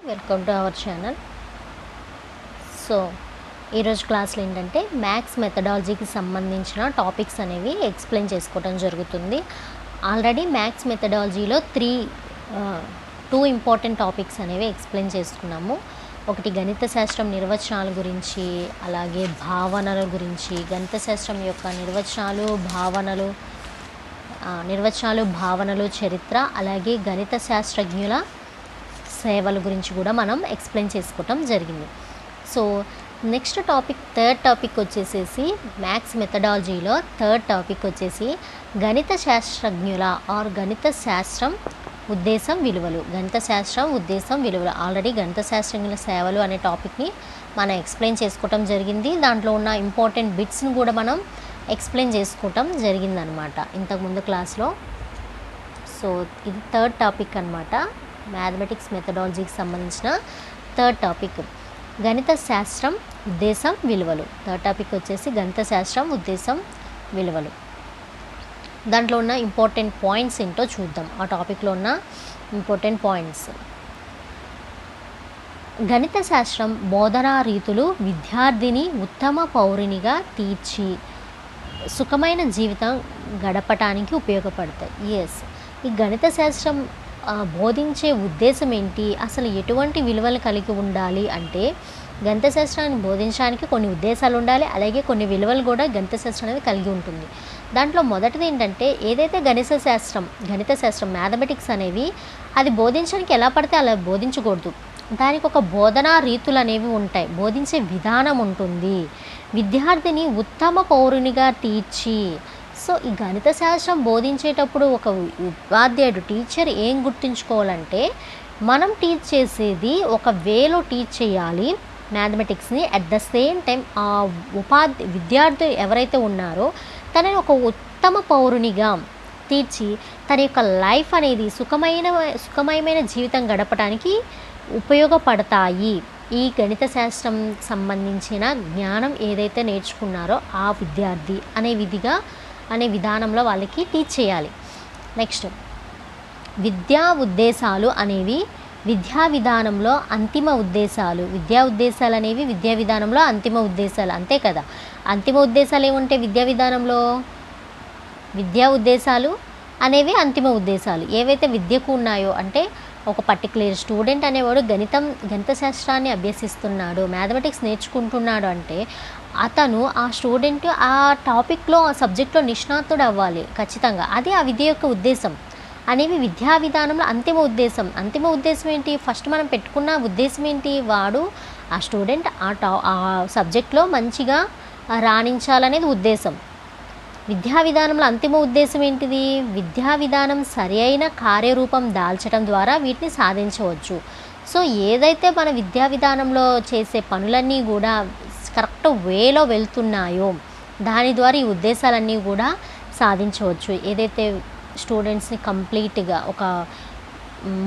Welcome to our channel. So ఈరోజు క్లాస్లో ఏంటంటే మ్యాథ్స్ మెథడాలజీకి సంబంధించిన టాపిక్స్ అనేవి ఎక్స్ప్లెయిన్ చేసుకోవడం జరుగుతుంది. ఆల్రెడీ మ్యాథ్స్ మెథడాలజీలో టూ ఇంపార్టెంట్ టాపిక్స్ అనేవి ఎక్స్ప్లెయిన్ చేసుకున్నాము. ఒకటి గణిత శాస్త్రం నిర్వచనాల గురించి, అలాగే భావనల గురించి, గణిత శాస్త్రం యొక్క నిర్వచనాలు భావనలు చరిత్ర, అలాగే గణిత శాస్త్రజ్ఞుల సేవల గురించి కూడా మనం ఎక్స్ప్లెయిన్ చేసుకోవటం జరిగింది. So next topic third topic వచ్చేసేసి మ్యాథ్స్ మెథడాలజీలో థర్డ్ టాపిక్ వచ్చేసి గణిత శాస్త్రజ్ఞుల ఆర్ గణిత శాస్త్రం ఉద్దేశం విలువలు. గణిత శాస్త్రం ఉద్దేశం విలువలు ఆల్రెడీ గణిత శాస్త్రజ్ఞుల సేవలు అనే టాపిక్ని మనం ఎక్స్ప్లెయిన్ చేసుకోవటం జరిగింది. దాంట్లో ఉన్న ఇంపార్టెంట్ బిట్స్ని కూడా మనం ఎక్స్ప్లెయిన్ చేసుకోవటం జరిగిందనమాట ఇంతకుముందు క్లాస్లో. సో ఇది థర్డ్ టాపిక్ అనమాట, మ్యాథమెటిక్స్ మెథడాలజీకి సంబంధించిన థర్డ్ టాపిక్ గణిత శాస్త్రం ఉద్దేశం విలువలు. థర్డ్ టాపిక్ వచ్చేసి గణిత శాస్త్రం ఉద్దేశం విలువలు. దాంట్లో ఉన్న ఇంపార్టెంట్ పాయింట్స్ ఏంటో చూద్దాం. ఆ టాపిక్లో ఉన్న ఇంపార్టెంట్ పాయింట్స్. గణిత శాస్త్రం బోధనా రీతులు విద్యార్థిని ఉత్తమ పౌరునిగా తీర్చి సుఖమైన జీవితం గడపటానికి ఉపయోగపడతాయి. ఈ గణిత శాస్త్రం బోధించే ఉద్దేశం ఏంటి, అసలు ఎటువంటి విలువలు కలిగి ఉండాలి అంటే గణిత శాస్త్రాన్ని బోధించడానికి కొన్ని ఉద్దేశాలు ఉండాలి, అలాగే కొన్ని విలువలు కూడా గణిత శాస్త్రం అనేది కలిగి ఉంటుంది. దాంట్లో మొదటిది ఏంటంటే ఏదైతే గణిత శాస్త్రం మ్యాథమెటిక్స్ అనేవి అది బోధించడానికి ఎలా పడితే అలా బోధించకూడదు. దానికి ఒక బోధనా రీతులు అనేవి ఉంటాయి, బోధించే విధానం ఉంటుంది. విద్యార్థిని ఉత్తమ పౌరునిగా తీర్చి. సో ఈ గణిత శాస్త్రం బోధించేటప్పుడు ఒక ఉపాధ్యాయుడు టీచర్ ఏం గుర్తుంచుకోవాలంటే మనం టీచ్ చేసేది ఒక వేలో టీచ్ చేయాలి మ్యాథమెటిక్స్ని. అట్ ద సేమ్ టైం ఆ విద్యార్థి ఎవరైతే ఉన్నారో తనని ఒక ఉత్తమ పౌరునిగా తీర్చి తన యొక్క లైఫ్ అనేది సుఖమయమైన జీవితం గడపడానికి ఉపయోగపడతాయి. ఈ గణిత శాస్త్రం సంబంధించిన జ్ఞానం ఏదైతే నేర్చుకున్నారో ఆ విద్యార్థి అనే విధానంలో వాళ్ళకి టీచ్ చేయాలి. నెక్స్ట్ విద్యా ఉద్దేశాలు అనేవి విద్యా విధానంలో అంతిమ ఉద్దేశాలు. విద్యా ఉద్దేశాలు అనేవి విద్యా విధానంలో అంతిమ ఉద్దేశాలు, అంతే కదా. అంతిమ ఉద్దేశాలు ఏముంటాయి విద్యా విధానంలో? విద్యా ఉద్దేశాలు అనేవి అంతిమ ఉద్దేశాలు ఏవైతే విద్యకు ఉన్నాయో, అంటే ఒక పర్టికులర్ స్టూడెంట్ అనేవాడు గణిత శాస్త్రాన్ని అభ్యసిస్తున్నాడు, మ్యాథమెటిక్స్ నేర్చుకుంటున్నాడు అంటే అతను ఆ స్టూడెంట్ ఆ టాపిక్లో ఆ సబ్జెక్ట్లో నిష్ణాతుడు అవ్వాలి ఖచ్చితంగా. అది ఆ విద్య యొక్క ఉద్దేశం అనేవి విద్యా విధానంలో అంతిమ ఉద్దేశం. అంతిమ ఉద్దేశం ఏంటి? ఫస్ట్ మనం పెట్టుకున్న ఉద్దేశం ఏంటి? వాడు ఆ స్టూడెంట్ ఆ సబ్జెక్ట్లో మంచిగా రాణించాలనేది ఉద్దేశం. విద్యా విధానంలో అంతిమ ఉద్దేశం ఏంటిది? విద్యా విధానం సరి అయిన కార్యరూపం దాల్చడం ద్వారా వీటిని సాధించవచ్చు. సో ఏదైతే మన విద్యా విధానంలో చేసే పనులన్నీ కూడా కరెక్ట్ వేలో వెళ్తున్నాయో దాని ద్వారా ఈ ఉద్దేశాలన్నీ కూడా సాధించవచ్చు. ఏదైతే స్టూడెంట్స్ని కంప్లీట్గా ఒక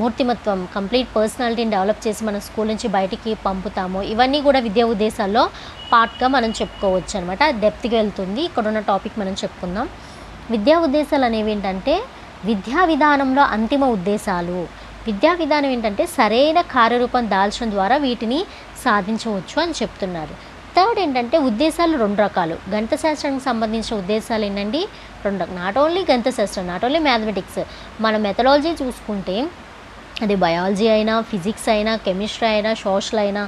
మూర్తిమత్వం, కంప్లీట్ పర్సనాలిటీని డెవలప్ చేసి మన స్కూల్ నుంచి బయటికి పంపుతామో ఇవన్నీ కూడా విద్యా ఉద్దేశాల్లో పార్ట్గా మనం చెప్పుకోవచ్చు అనమాట. డెప్త్గా వెళ్తుంది. ఇక్కడ ఉన్న టాపిక్ మనం చెప్పుకుందాం. విద్యా ఉద్దేశాలు అనేవి ఏంటంటే విద్యా విధానంలో అంతిమ ఉద్దేశాలు. విద్యా విధానం ఏంటంటే సరైన కార్యరూపం దాల్చడం ద్వారా వీటిని సాధించవచ్చు అని చెప్తున్నారు. థర్డ్ ఏంటంటే ఉద్దేశాలు రెండు రకాలు. గణిత శాస్త్రానికి సంబంధించిన ఉద్దేశాలు ఏంటండి? రెండు. నాట్ ఓన్లీ గణిత శాస్త్రం, నాట్ ఓన్లీ మ్యాథమెటిక్స్. మన మెథడాలజీ చూసుకుంటే అది బయాలజీ అయినా, ఫిజిక్స్ అయినా, కెమిస్ట్రీ అయినా, సోషల్ అయినా,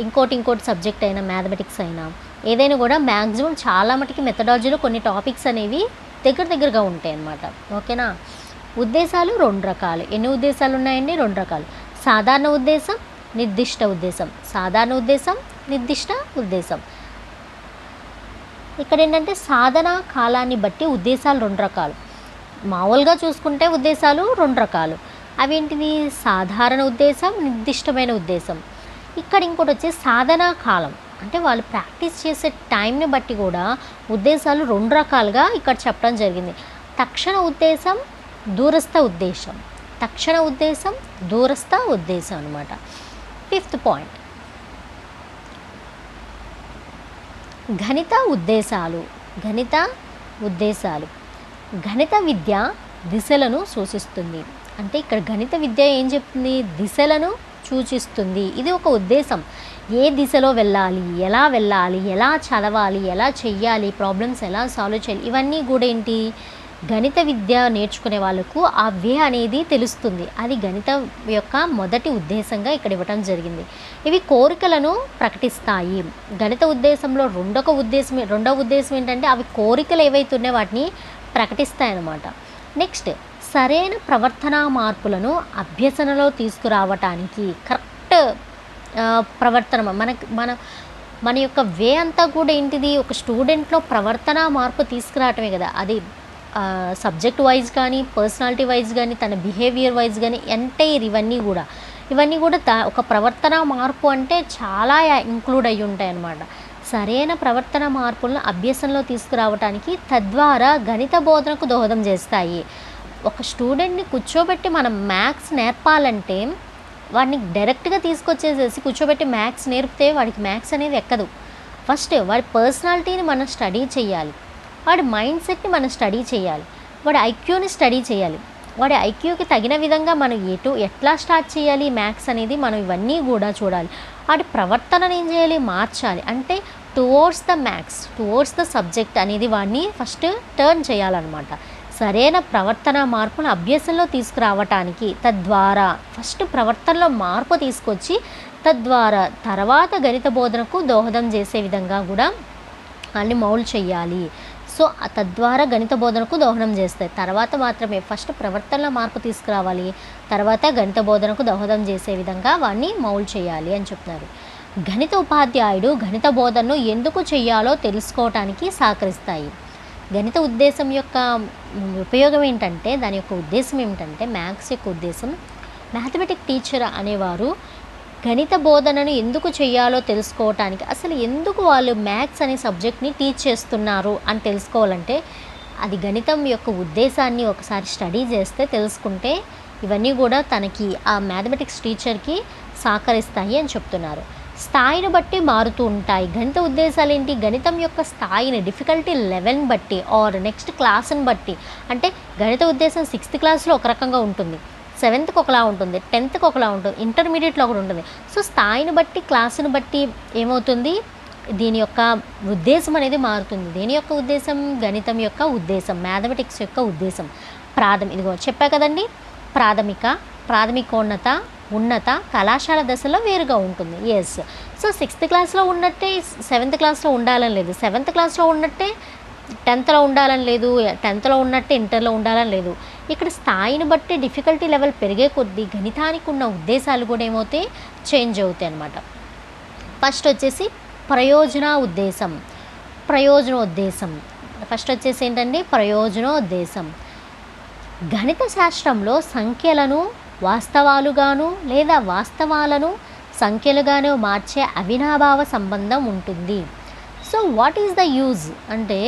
ఇంకోటి సబ్జెక్ట్ అయినా, మ్యాథమెటిక్స్ అయినా ఏదైనా కూడా మ్యాక్సిమం చాలా మటుకి మెథడాలజీలో కొన్ని టాపిక్స్ అనేవి దగ్గరగా ఉంటాయి అన్నమాట. ఓకేనా? ఉద్దేశాలు రెండు రకాలు. ఎన్ని ఉద్దేశాలు ఉన్నాయండి? రెండు రకాలు. సాధారణ ఉద్దేశం, నిర్దిష్ట ఉద్దేశం. సాధారణ ఉద్దేశం, నిర్దిష్ట ఉద్దేశం. ఇక్కడ ఏంటంటే సాధన కాలాన్ని బట్టి ఉద్దేశాలు రెండు రకాలు. మామూలుగా చూసుకుంటే ఉద్దేశాలు రెండు రకాలు. అవేంటిది? సాధారణ ఉద్దేశం, నిర్దిష్టమైన ఉద్దేశం. ఇక్కడ ఇంకోటి వచ్చి సాధనా కాలం, అంటే వాళ్ళు ప్రాక్టీస్ చేసే టైంని బట్టి కూడా ఉద్దేశాలు రెండు రకాలుగా ఇక్కడ చెప్పడం జరిగింది. తక్షణ ఉద్దేశం, దూరస్థ ఉద్దేశం. తక్షణ ఉద్దేశం, దూరస్థ ఉద్దేశం అనమాట. ఫిఫ్త్ పాయింట్ గణిత ఉద్దేశాలు. గణిత విద్య దిశలను సూచిస్తుంది. అంటే ఇక్కడ గణిత విద్య ఏం చెప్తుంది? దిశలను సూచిస్తుంది. ఇది ఒక ఉద్దేశం. ఏ దిశలో వెళ్ళాలి, ఎలా చదవాలి, ఎలా చెయ్యాలి, ప్రాబ్లమ్స్ ఎలా సాల్వ్ చేయాలి, ఇవన్నీ కూడా ఏంటి, గణిత విద్య నేర్చుకునే వాళ్ళకు ఆ వే అనేది తెలుస్తుంది. అది గణితం యొక్క మొదటి ఉద్దేశంగా ఇక్కడ ఇవ్వటం జరిగింది. ఇవి కోరికలను ప్రకటిస్తాయి. గణిత ఉద్దేశంలో రెండవ ఉద్దేశం ఏంటంటే అవి కోరికలు ఏవైతే ఉన్నాయో వాటిని ప్రకటిస్తాయన్నమాట. నెక్స్ట్, సరైన ప్రవర్తనా మార్పులను అభ్యసనలో తీసుకురావటానికి కరెక్ట్ ప్రవర్తన మన యొక్క వే అంతా కూడా ఏంటిది, ఒక స్టూడెంట్లో ప్రవర్తనా మార్పు తీసుకురావటమే కదా. అది సబ్జెక్ట్ వైజ్ కానీ, పర్సనాలిటీ వైజ్ కానీ, తన బిహేవియర్ వైజ్ కానీ, ఎంటైర్ ఇవన్నీ కూడా ఒక ప్రవర్తన మార్పు అంటే చాలా ఇంక్లూడ్ అయ్యి ఉంటాయి అన్నమాట. సరైన ప్రవర్తన మార్పులను అభ్యసనలో తీసుకురావటానికి తద్వారా గణిత బోధనకు దోహదం చేస్తాయి. ఒక స్టూడెంట్ని కూర్చోబెట్టి మనం మ్యాథ్స్ నేర్పాలంటే వాడిని డైరెక్ట్గా తీసుకొచ్చేసేసి కూర్చోబెట్టి మ్యాథ్స్ నేర్పితే వాడికి మ్యాథ్స్ అనేది ఎక్కదు. ఫస్ట్ వాడి పర్సనాలిటీని మనం స్టడీ చేయాలి, వాడి మైండ్ సెట్ని మనం స్టడీ చేయాలి, వాడి ఐక్యూని స్టడీ చేయాలి. వాడి ఐక్యూకి తగిన విధంగా మనం ఎట్లా స్టార్ట్ చేయాలి మ్యాథ్స్ అనేది మనం ఇవన్నీ కూడా చూడాలి. వాడి ప్రవర్తనను ఏం చేయాలి, మార్చాలి. అంటే towards the maths, towards the subject అనేది వాడిని ఫస్ట్ టర్న్ చేయాలన్నమాట. సరైన ప్రవర్తన మార్పును అభ్యాసంలో తీసుకురావటానికి తద్వారా ఫస్ట్ ప్రవర్తనలో మార్పు తీసుకొచ్చి తద్వారా తర్వాత గణిత బోధనకు దోహదం చేసే విధంగా కూడా అన్ని మౌల్డ్ చేయాలి. సో తద్వారా గణిత బోధనకు దోహదం చేస్తాయి. తర్వాత మాత్రమే ఫస్ట్ ప్రవర్తనలో మార్పు తీసుకురావాలి, తర్వాత గణిత బోధనకు దోహదం చేసే విధంగా వాడిని మౌల్డ్ చేయాలి అని చెప్తున్నారు. గణిత ఉపాధ్యాయుడు గణిత బోధనను ఎందుకు చేయాలో తెలుసుకోవటానికి సహకరిస్తాయి. గణిత ఉద్దేశం యొక్క ఉపయోగం ఏంటంటే, దాని యొక్క ఉద్దేశం ఏమిటంటే, మ్యాథ్స్ యొక్క ఉద్దేశం, మ్యాథమెటిక్ టీచర్ అనేవారు గణిత బోధనను ఎందుకు చేయాలో తెలుసుకోవటానికి, అసలు ఎందుకు వాళ్ళు మ్యాథ్స్ అనే సబ్జెక్ట్ని టీచ్ చేస్తున్నారు అని తెలుసుకోవాలంటే అది గణితం యొక్క ఉద్దేశాన్ని ఒకసారి స్టడీ చేస్తే తెలుసుకుంటే ఇవన్నీ కూడా తనకి ఆ మ్యాథమెటిక్స్ టీచర్కి సహకరిస్తాయి అని చెప్తున్నారు. స్థాయిని బట్టి మారుతూ ఉంటాయి. గణిత ఉద్దేశాలు ఏంటి, గణితం యొక్క స్థాయిని, డిఫికల్టీ లెవెల్ని బట్టి ఆర్ నెక్స్ట్ క్లాస్ని బట్టి. అంటే గణిత ఉద్దేశం 6th క్లాస్లో ఒక రకంగా ఉంటుంది, 7th ఒకలా ఉంటుంది, 10th ఒకలా ఉంటుంది, ఇంటర్మీడియట్లో ఒకటి ఉంటుంది. సో స్థాయిని బట్టి, క్లాసుని బట్టి ఏమవుతుంది, దీని యొక్క ఉద్దేశం అనేది మారుతుంది. దేని యొక్క ఉద్దేశం, గణితం యొక్క ఉద్దేశం, మ్యాథమెటిక్స్ యొక్క ఉద్దేశం. ఇదిగో చెప్పా కదండి, ప్రాథమికోన్నత, ఉన్నత, కళాశాల దశలో వేరుగా ఉంటుంది. ఎస్. సో 6th క్లాస్లో ఉన్నట్టే 7th క్లాస్లో ఉండాలని లేదు, 7th క్లాస్లో ఉన్నట్టే 10thలో ఉండాలని లేదు, 10thలో ఉన్నట్టే ఇంటర్లో ఉండాలని లేదు. ఇక్కడ స్థాయిని బట్టి డిఫికల్టీ లెవెల్ పెరిగే కొద్దీ గణితానికి ఉన్న ఉద్దేశాలు కూడా ఏమవుతాయి, చేంజ్ అవుతాయి అన్నమాట. ఫస్ట్ వచ్చేసి ప్రయోజనోద్దేశం. ఫస్ట్ వచ్చేసి ఏంటండి, ప్రయోజనోద్దేశం. గణిత శాస్త్రంలో సంఖ్యలను వాస్తవాలుగాను లేదా వాస్తవాలను సంఖ్యలుగాను మార్చే అవినాభావ సంబంధం ఉంటుంది. So what is the use అంటే,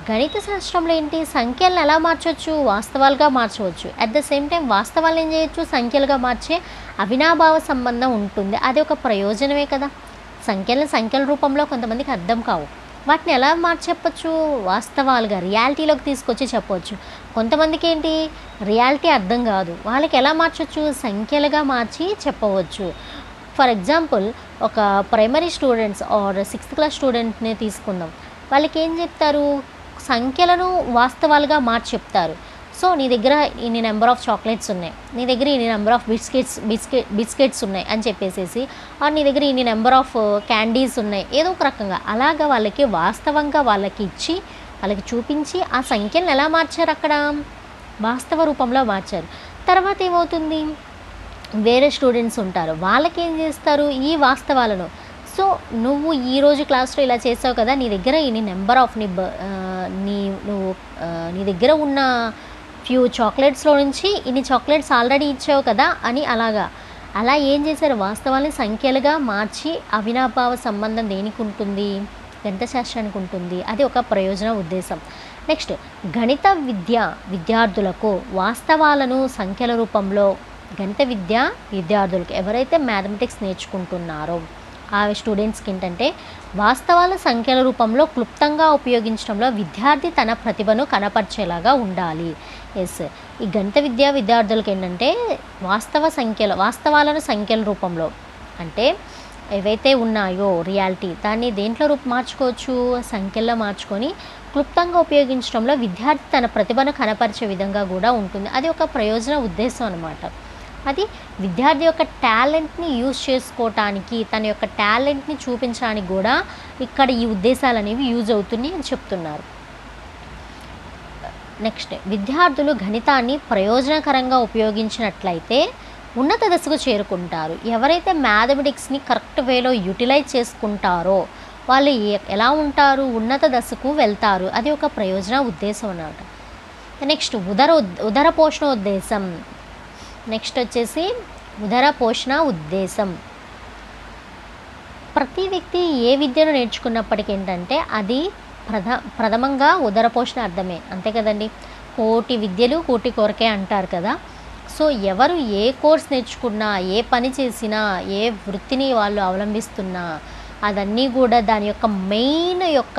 గణిత శాస్త్రంలో ఏంటి, సంఖ్యలను ఎలా మార్చవచ్చు, వాస్తవాలుగా మార్చవచ్చు. అట్ ద సేమ్ టైం వాస్తవాలను ఏం చేయొచ్చు, సంఖ్యలుగా మార్చే అవినాభావ సంబంధం ఉంటుంది. అది ఒక ప్రయోజనమే కదా. సంఖ్యల రూపంలో కొంతమందికి అర్థం కావు, వాటిని ఎలా మార్చి చెప్పచ్చు, వాస్తవాలుగా రియాలిటీలోకి తీసుకొచ్చి చెప్పవచ్చు. కొంతమందికి ఏంటి, రియాలిటీ అర్థం కాదు, వాళ్ళకి ఎలా మార్చవచ్చు, సంఖ్యలుగా మార్చి చెప్పవచ్చు. ఫర్ ఎగ్జాంపుల్, ఒక primary students or 6th class స్టూడెంట్ని తీసుకుందాం. వాళ్ళకి ఏం చెప్తారు, సంఖ్యలను వాస్తవాలుగా మార్చి చెప్తారు. సో నీ దగ్గర ఇన్ని నెంబర్ ఆఫ్ చాక్లెట్స్ ఉన్నాయి, నీ దగ్గర ఇన్ని నెంబర్ ఆఫ్ బిస్కెట్స్ ఉన్నాయి అని చెప్పేసేసి, నీ దగ్గర ఇన్ని నెంబర్ ఆఫ్ క్యాండీస్ ఉన్నాయి, ఏదో ఒక రకంగా అలాగా వాళ్ళకి వాస్తవంగా వాళ్ళకి ఇచ్చి వాళ్ళకి చూపించి ఆ సంఖ్యలను ఎలా మార్చారు, అక్కడ వాస్తవ రూపంలో మార్చారు. తర్వాత ఏమవుతుంది, వేరే స్టూడెంట్స్ ఉంటారు, వాళ్ళకి ఏం చేస్తారు, ఈ వాస్తవాలను, సో నువ్వు ఈరోజు క్లాస్లో ఇలా చేసావు కదా, నీ దగ్గర ఇన్ని నెంబర్ ఆఫ్ నీ దగ్గర ఉన్న ఫ్యూ చాక్లెట్స్లో నుంచి ఇన్ని చాక్లెట్స్ ఆల్రెడీ ఇచ్చావు కదా అని అలా ఏం చేశారు, వాస్తవాన్ని సంఖ్యలుగా మార్చి అవినాభావ సంబంధం దేనికి ఉంటుంది, గణిత శాస్త్రానికి ఉంటుంది. అది ఒక ప్రయోజన ఉద్దేశం. నెక్స్ట్, గణిత విద్యార్థులకు వాస్తవాలను సంఖ్యల రూపంలో, గణిత విద్యార్థులకు ఎవరైతే మ్యాథమెటిక్స్ నేర్చుకుంటున్నారో ఆ స్టూడెంట్స్కి ఏంటంటే వాస్తవాల సంఖ్యల రూపంలో క్లుప్తంగా ఉపయోగించడంలో విద్యార్థి తన ప్రతిభను కనపరిచేలాగా ఉండాలి. ఎస్, ఈ గణిత విద్యా విద్యార్థులకు ఏంటంటే వాస్తవాలను సంఖ్యల రూపంలో, అంటే ఏవైతే ఉన్నాయో రియాలిటీ, దాన్ని దేంట్లో మార్చుకోవచ్చు, సంఖ్యల్లో మార్చుకొని క్లుప్తంగా ఉపయోగించడంలో విద్యార్థి తన ప్రతిభను కనపరిచే విధంగా కూడా ఉంటుంది. అది ఒక ప్రయోజన ఉద్దేశం అనమాట. అది విద్యార్థి యొక్క టాలెంట్ని యూజ్ చేసుకోవటానికి, తన యొక్క టాలెంట్ని చూపించడానికి కూడా ఇక్కడ ఈ ఉద్దేశాలు అనేవి యూజ్ అవుతున్నాయి అని చెప్తున్నారు. నెక్స్ట్, విద్యార్థులు గణితాన్ని ప్రయోజనకరంగా ఉపయోగించినట్లయితే ఉన్నత దశకు చేరుకుంటారు. ఎవరైతే మ్యాథమెటిక్స్ని కరెక్ట్ వేలో యూటిలైజ్ చేసుకుంటారో వాళ్ళు ఎలా ఉంటారు, ఉన్నత దశకు వెళ్తారు. అది ఒక ప్రయోజన ఉద్దేశం అన్నమాట. నెక్స్ట్, ఉదర పోషణ ఉద్దేశం. నెక్స్ట్ వచ్చేసి ఉదర పోషణ ఉద్దేశం. ప్రతి వ్యక్తి ఏ విద్యను నేర్చుకున్నప్పటికీ ఏంటంటే అది ప్రథమంగా ఉదర పోషణ అర్థమే, అంతే కదండి. కోటి విద్యలు కోటి కొరకే అంటారు కదా. సో ఎవరు ఏ కోర్స్ నేర్చుకున్నా, ఏ పని చేసినా, ఏ వృత్తిని వాళ్ళు అవలంబిస్తున్నా అదన్నీ కూడా దాని యొక్క మెయిన్ యొక్క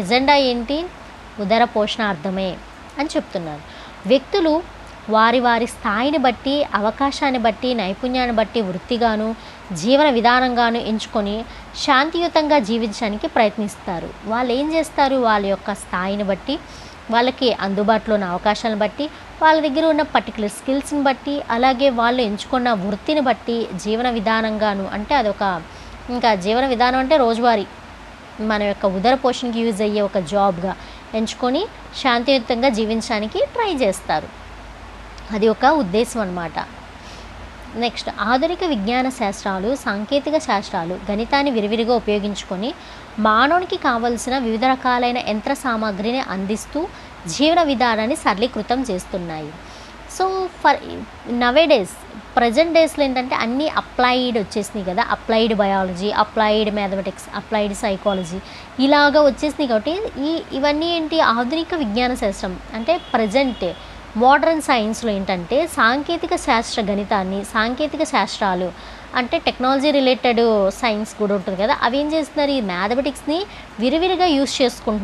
ఎజెండా ఏంటి, ఉదర పోషణార్థమే అని చెప్తున్నారు. వ్యక్తులు వారి స్థాయిని బట్టి, అవకాశాన్ని బట్టి, నైపుణ్యాన్ని బట్టి వృత్తిగాను జీవన విధానంగాను ఎంచుకొని శాంతియుతంగా జీవించడానికి ప్రయత్నిస్తారు. వాళ్ళు ఏం చేస్తారు, వాళ్ళ యొక్క స్థాయిని బట్టి, వాళ్ళకి అందుబాటులో ఉన్న అవకాశాలను బట్టి, వాళ్ళ దగ్గర ఉన్న పర్టికులర్ స్కిల్స్ని బట్టి, అలాగే వాళ్ళు ఎంచుకున్న వృత్తిని బట్టి జీవన విధానంగాను, అంటే అదొక ఇంకా జీవన విధానం అంటే రోజువారీ మన యొక్క ఉదర పోషణకి యూజ్ అయ్యే ఒక జాబ్గా ఎంచుకొని శాంతియుతంగా జీవించడానికి ట్రై చేస్తారు. అది ఒక ఉద్దేశం అన్నమాట. నెక్స్ట్, ఆధునిక విజ్ఞాన శాస్త్రాలు, సాంకేతిక శాస్త్రాలు గణితాన్ని విరివిరిగా ఉపయోగించుకొని మానవునికి కావలసిన వివిధ రకాలైన యంత్ర సామాగ్రిని అందిస్తూ జీవన విధానాన్ని సరళీకృతం చేస్తున్నాయి. సో ఫర్ నవేడేస్, ప్రజెంట్ డేస్లో ఏంటంటే అన్నీ అప్లైడ్ వచ్చేసినాయి కదా. Applied biology, applied mathematics, applied psychology ఇలాగా వచ్చేసినాయి. కాబట్టి ఇవన్నీ ఏంటి, ఆధునిక విజ్ఞాన శాస్త్రం అంటే ప్రజెంట్ మోడర్న్ సైన్స్లో ఏంటంటే సాంకేతిక శాస్త్ర గణితాన్ని, సాంకేతిక శాస్త్రాలు అంటే టెక్నాలజీ రిలేటెడ్ సైన్స్ కూడా ఉంటుంది కదా, అవి ఏం చేస్తున్నారు, ఈ మ్యాథమెటిక్స్ని విరివిరిగా యూజ్ చేసుకుంటున్నారు.